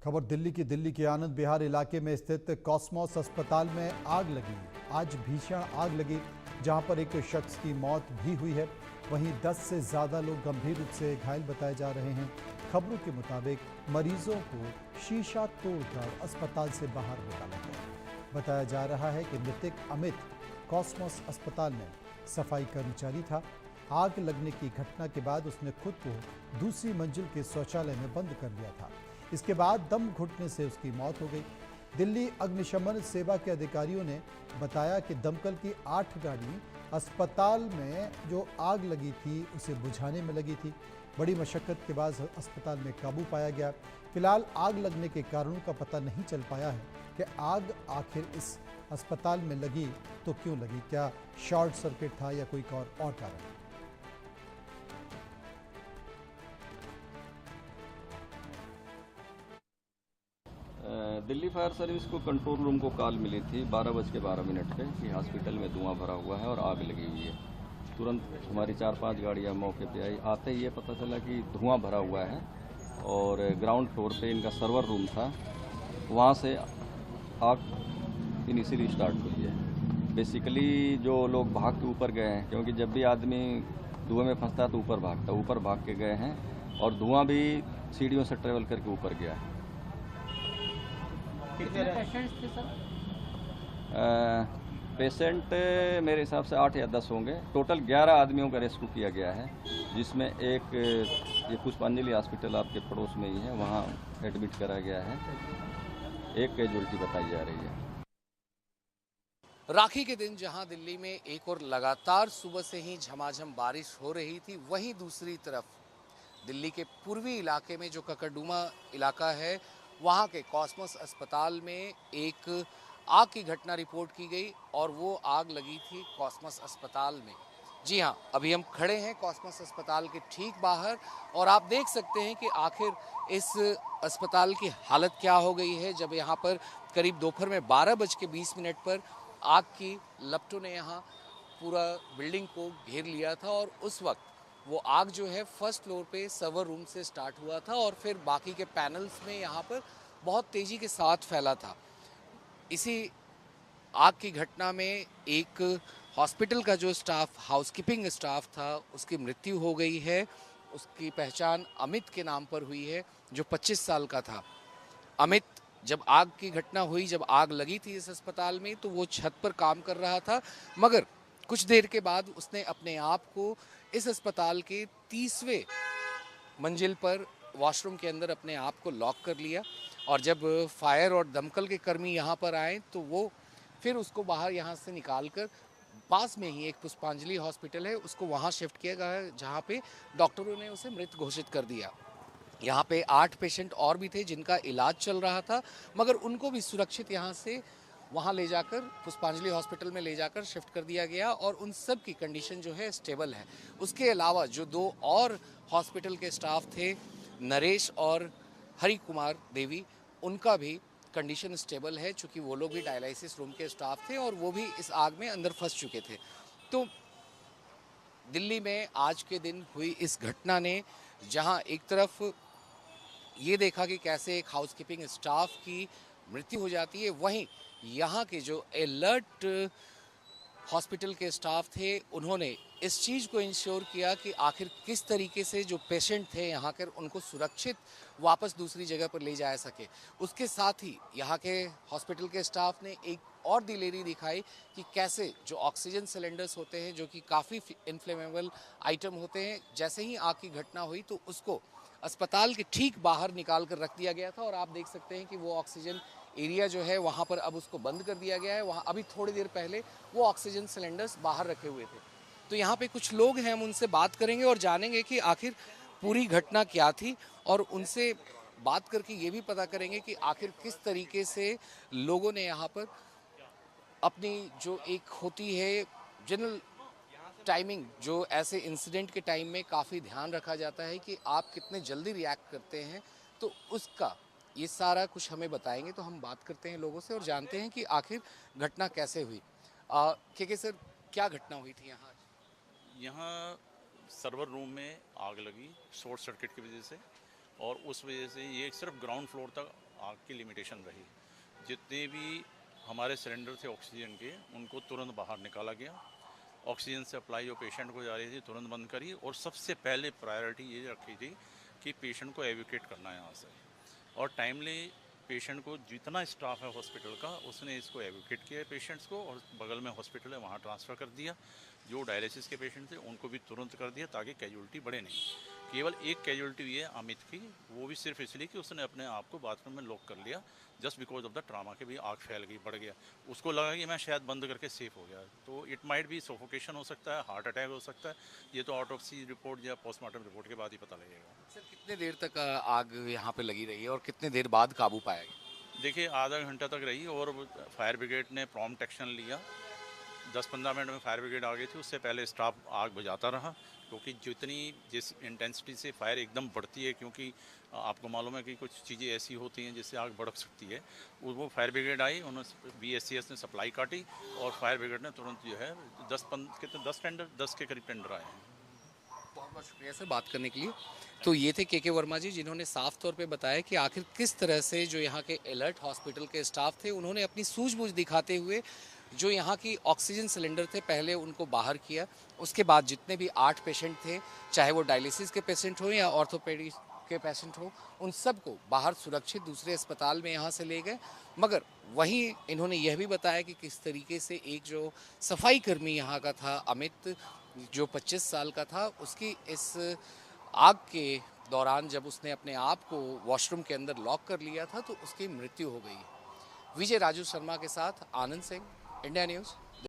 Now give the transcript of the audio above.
खबर दिल्ली के आनंद विहार इलाके में स्थित कॉस्मोस अस्पताल में आग लगी। आज भीषण आग लगी जहां पर एक शख्स की मौत भी हुई है। वहीं 10 से ज्यादा लोग गंभीर रूप से घायल बताए जा रहे हैं। खबरों के मुताबिक मरीजों को शीशा तोड़कर अस्पताल से बाहर निकाला गया। बताया जा रहा है कि मृतक अमित कॉस्मोस अस्पताल में सफाई कर्मचारी था। आग लगने की घटना के बाद उसने खुद को दूसरी मंजिल के शौचालय में बंद कर लिया था। इसके बाद दम घुटने से उसकी मौत हो गई। दिल्ली अग्निशमन सेवा के अधिकारियों ने बताया कि दमकल की 8 गाड़ी अस्पताल में जो आग लगी थी उसे बुझाने में लगी थी। बड़ी मशक्कत के बाद अस्पताल में काबू पाया गया। फिलहाल आग लगने के कारणों का पता नहीं चल पाया है कि आग आखिर इस अस्पताल में लगी तो क्यों लगी, क्या शॉर्ट सर्किट था या कोई और कारण। दिल्ली फायर सर्विस को कंट्रोल रूम को कॉल मिली थी 12:12 पे कि हॉस्पिटल में धुआं भरा हुआ है और आग लगी हुई है। तुरंत हमारी 4-5 गाड़ियाँ मौके पे आई। आते ही ये पता चला कि धुआं भरा हुआ है और ग्राउंड फ्लोर पे इनका सर्वर रूम था, वहाँ से आग इनिशियली स्टार्ट हुई है। बेसिकली जो लोग भाग के ऊपर गए हैं, क्योंकि जब भी आदमी धुएं में फंसता है तो ऊपर भाग के गए हैं और धुआं भी सीढ़ियों से ट्रेवल करके ऊपर गया है। कितने पेशेंट्स थे सर? पेशेंट मेरे हिसाब से 8 या 10 होंगे। टोटल 11 आदमियों का रेस्क्यू किया गया है, जिसमें एक ये पुष्पांजलि हॉस्पिटल आपके पड़ोस में ही है, वहाँ एडमिट करा गया है। एक कैजुअल्टी बताई जा रही है। राखी के दिन जहां दिल्ली में एक और लगातार सुबह से ही झमाझम बारिश हो रही थी, वहीं दूसरी तरफ दिल्ली के पूर्वी इलाके में जो ककरडुमा इलाका है, वहाँ के कॉस्मोस अस्पताल में एक आग की घटना रिपोर्ट की गई और वो आग लगी थी कॉस्मोस अस्पताल में। जी हाँ, अभी हम खड़े हैं कॉस्मोस अस्पताल के ठीक बाहर और आप देख सकते हैं कि आखिर इस अस्पताल की हालत क्या हो गई है जब यहाँ पर करीब दोपहर में 12:20 पर आग की लपटों ने यहाँ पूरा बिल्डिंग को घेर लिया था और उस वक्त वो आग जो है फर्स्ट फ्लोर पे सर्वर रूम से स्टार्ट हुआ था और फिर बाकी के पैनल्स में यहाँ पर बहुत तेज़ी के साथ फैला था। इसी आग की घटना में एक हॉस्पिटल का जो स्टाफ, हाउसकीपिंग स्टाफ था, उसकी मृत्यु हो गई है। उसकी पहचान अमित के नाम पर हुई है, जो 25 साल का था। अमित जब आग की घटना हुई, जब आग लगी थी इस अस्पताल में, तो वो छत पर काम कर रहा था, मगर कुछ देर के बाद उसने अपने आप को इस अस्पताल के 30वें मंजिल पर वॉशरूम के अंदर अपने आप को लॉक कर लिया और जब फायर और दमकल के कर्मी यहाँ पर आए तो वो फिर उसको बाहर यहाँ से निकाल कर पास में ही एक पुष्पांजलि हॉस्पिटल है, उसको वहाँ शिफ्ट किया गया, जहाँ पे डॉक्टरों ने उसे मृत घोषित कर दिया। यहाँ पे 8 पेशेंट और भी थे जिनका इलाज चल रहा था, मगर उनको भी सुरक्षित यहाँ से वहाँ ले जाकर पुष्पांजलि हॉस्पिटल में ले जाकर शिफ्ट कर दिया गया और उन सब की कंडीशन जो है स्टेबल है। उसके अलावा जो 2 और हॉस्पिटल के स्टाफ थे, नरेश और हरि कुमार देवी, उनका भी कंडीशन स्टेबल है, चूँकि वो लोग भी डायलिसिस रूम के स्टाफ थे और वो भी इस आग में अंदर फंस चुके थे। तो दिल्ली में आज के दिन हुई इस घटना ने जहाँ एक तरफ ये देखा कि कैसे एक हाउसकीपिंग स्टाफ की मृत्यु हो जाती है, वहीं यहाँ के जो अलर्ट हॉस्पिटल के स्टाफ थे, उन्होंने इस चीज़ को इंश्योर किया कि आखिर किस तरीके से जो पेशेंट थे यहाँ के, उनको सुरक्षित वापस दूसरी जगह पर ले जा सके। उसके साथ ही यहाँ के हॉस्पिटल के स्टाफ ने एक और दिलेरी दिखाई कि कैसे जो ऑक्सीजन सिलेंडर्स होते हैं, जो कि काफ़ी इन्फ्लेमेबल आइटम होते हैं, जैसे ही आग की घटना हुई तो उसको अस्पताल के ठीक बाहर निकाल कर रख दिया गया था और आप देख सकते हैं कि वो ऑक्सीजन एरिया जो है वहाँ पर अब उसको बंद कर दिया गया है। वहाँ अभी थोड़ी देर पहले वो ऑक्सीजन सिलेंडर्स बाहर रखे हुए थे। तो यहाँ पे कुछ लोग हैं, हम उनसे बात करेंगे और जानेंगे कि आखिर पूरी घटना क्या थी और उनसे बात करके ये भी पता करेंगे कि आखिर किस तरीके से लोगों ने यहाँ पर अपनी जो एक होती है जनरल टाइमिंग, जो ऐसे इंसिडेंट के टाइम में काफ़ी ध्यान रखा जाता है कि आप कितने जल्दी रिएक्ट करते हैं, तो उसका ये सारा कुछ हमें बताएंगे। तो हम बात करते हैं लोगों से और जानते हैं कि आखिर घटना कैसे हुई। के सर, क्या घटना हुई थी यहाँ? यहाँ सर्वर रूम में आग लगी शॉर्ट सर्किट की वजह से, और उस वजह से ये सिर्फ ग्राउंड फ्लोर तक आग की लिमिटेशन रही। जितने भी हमारे सिलेंडर थे ऑक्सीजन के, उनको तुरंत बाहर निकाला गया। ऑक्सीजन सप्लाई जो पेशेंट को जा रही थी तुरंत बंद करी, और सबसे पहले प्रायोरिटी ये रखी थी कि पेशेंट को एवोकेट करना है यहाँ से, और टाइमली पेशेंट को, जितना स्टाफ है हॉस्पिटल का, उसने इसको एवोकेट किया पेशेंट्स को, और बगल में हॉस्पिटल है वहाँ ट्रांसफ़र कर दिया। जो डायलिसिस के पेशेंट थे उनको भी तुरंत कर दिया, ताकि कैजुअल्टी बढ़े नहीं। केवल एक कैजुअल्टी हुई है अमित की, वो भी सिर्फ इसलिए कि उसने अपने आप को बाथरूम में लॉक कर लिया, just because of the trauma के भी आग फैल गई, बढ़ गया। उसको लगा कि मैं शायद बंद करके सेफ हो गया, तो इट माइट भी सफोकेशन हो सकता है, हार्ट अटैक हो सकता है। ये तो ऑटोप्सी रिपोर्ट या पोस्टमार्टम रिपोर्ट के बाद ही पता लगेगा। सर कितने देर तक आग यहाँ पे लगी रही है और कितने देर बाद काबू पाया गया? देखिए, आधा घंटा तक रही, और फायर ब्रिगेड ने प्रॉम्प्ट एक्शन लिया। 10-15 मिनट में फायर ब्रिगेड आ गई थी। उससे पहले स्टाफ आग बुझाता रहा, क्योंकि जिस इंटेंसिटी से फायर एकदम बढ़ती है, क्योंकि आपको मालूम है कि कुछ चीज़ें ऐसी होती हैं जिससे आग भड़क सकती है। वो फायर ब्रिगेड आई, उन्होंने BSCS ने सप्लाई काटी, और फायर ब्रिगेड ने तुरंत जो है 10 के करीब टेंडर आए हैं। बहुत बहुत शुक्रिया सर बात करने के लिए। तो ये थे के वर्मा जी, जिन्होंने साफ तौर पे बताया कि आखिर किस तरह से जो यहाँ के अलर्ट हॉस्पिटल के स्टाफ थे, उन्होंने अपनी सूझबूझ दिखाते हुए जो यहाँ की ऑक्सीजन सिलेंडर थे पहले उनको बाहर किया। उसके बाद जितने भी 8 पेशेंट थे, चाहे वो डायलिसिस के पेशेंट हो या ऑर्थोपेडिक के पेशेंट हो, उन सबको बाहर सुरक्षित दूसरे अस्पताल में यहाँ से ले गए। मगर वहीं इन्होंने यह भी बताया कि किस तरीके से एक जो सफाई कर्मी यहाँ का था अमित, जो 25 साल का था, उसकी इस आग के दौरान जब उसने अपने आप को वॉशरूम के अंदर लॉक कर लिया था तो उसकी मृत्यु हो गई। विजय राजू शर्मा के साथ आनंद सिंह, इंडिया न्यूज़,